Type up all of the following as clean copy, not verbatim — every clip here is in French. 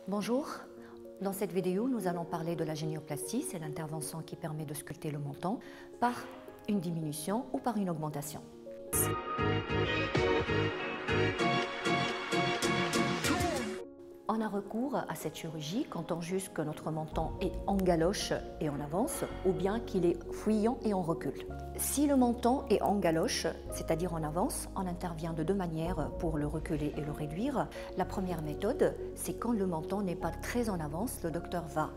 Bonjour, dans cette vidéo nous allons parler de la génioplastie, c'est l'intervention qui permet de sculpter le menton par une diminution ou par une augmentation. On a recours à cette chirurgie quand on juge que notre menton est en galoche et en avance ou bien qu'il est fuyant et on recule. Si le menton est en galoche, c'est-à-dire en avance, on intervient de deux manières pour le reculer et le réduire. La première méthode, c'est quand le menton n'est pas très en avance, le docteur va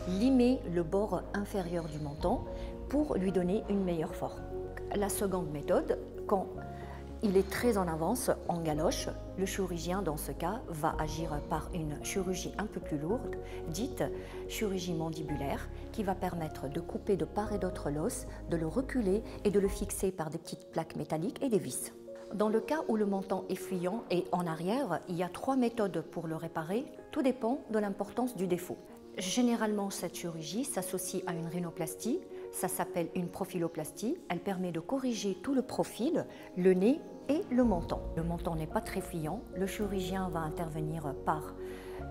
limer le bord inférieur du menton pour lui donner une meilleure forme. La seconde méthode, quand il est très en avance, en galoche, le chirurgien dans ce cas va agir par une chirurgie un peu plus lourde, dite chirurgie mandibulaire, qui va permettre de couper de part et d'autre l'os, de le reculer et de le fixer par des petites plaques métalliques et des vis. Dans le cas où le menton est fuyant et en arrière, il y a 3 méthodes pour le réparer, tout dépend de l'importance du défaut. Généralement, cette chirurgie s'associe à une rhinoplastie, ça s'appelle une profiloplastie, elle permet de corriger tout le profil, le nez et le menton. Le menton n'est pas très fuyant, le chirurgien va intervenir par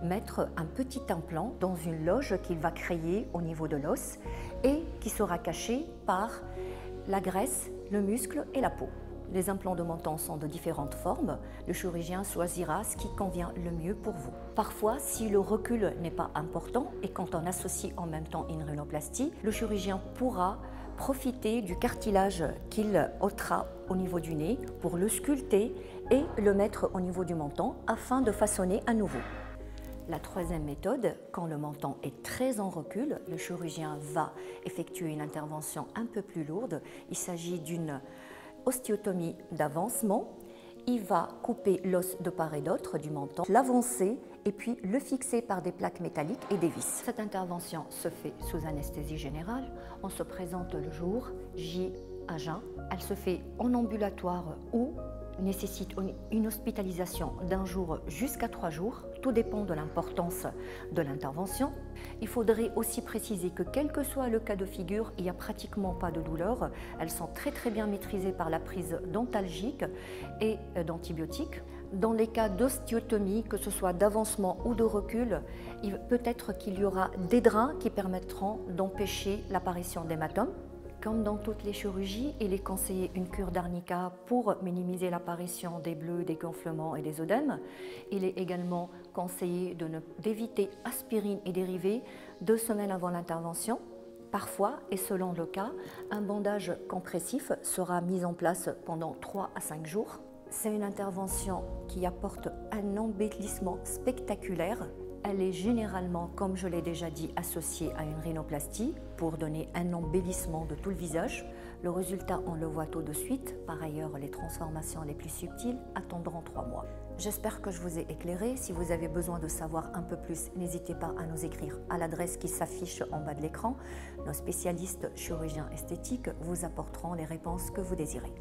mettre un petit implant dans une loge qu'il va créer au niveau de l'os et qui sera caché par la graisse, le muscle et la peau. Les implants de menton sont de différentes formes. Le chirurgien choisira ce qui convient le mieux pour vous. Parfois, si le recul n'est pas important et quand on associe en même temps une rhinoplastie, le chirurgien pourra profiter du cartilage qu'il ôtera au niveau du nez pour le sculpter et le mettre au niveau du menton afin de façonner à nouveau. La troisième méthode, quand le menton est très en recul, le chirurgien va effectuer une intervention un peu plus lourde. Il s'agit d'une ostéotomie d'avancement. Il va couper l'os de part et d'autre du menton, l'avancer et puis le fixer par des plaques métalliques et des vis. Cette intervention se fait sous anesthésie générale. On se présente le jour J à jeun. Elle se fait en ambulatoire ou nécessite une hospitalisation d'un jour jusqu'à 3 jours. Tout dépend de l'importance de l'intervention. Il faudrait aussi préciser que quel que soit le cas de figure, il n'y a pratiquement pas de douleur. Elles sont très bien maîtrisées par la prise d'antalgiques et d'antibiotiques. Dans les cas d'ostéotomie, que ce soit d'avancement ou de recul, peut-être qu'il y aura des drains qui permettront d'empêcher l'apparition d'hématomes. Comme dans toutes les chirurgies, il est conseillé une cure d'arnica pour minimiser l'apparition des bleus, des gonflements et des œdèmes. Il est également conseillé d'éviter aspirine et dérivés 2 semaines avant l'intervention. Parfois, et selon le cas, un bandage compressif sera mis en place pendant 3 à 5 jours. C'est une intervention qui apporte un embellissement spectaculaire. Elle est généralement, comme je l'ai déjà dit, associée à une rhinoplastie pour donner un embellissement de tout le visage. Le résultat, on le voit tout de suite. Par ailleurs, les transformations les plus subtiles attendront 3 mois. J'espère que je vous ai éclairé. Si vous avez besoin de savoir un peu plus, n'hésitez pas à nous écrire à l'adresse qui s'affiche en bas de l'écran. Nos spécialistes chirurgiens esthétiques vous apporteront les réponses que vous désirez.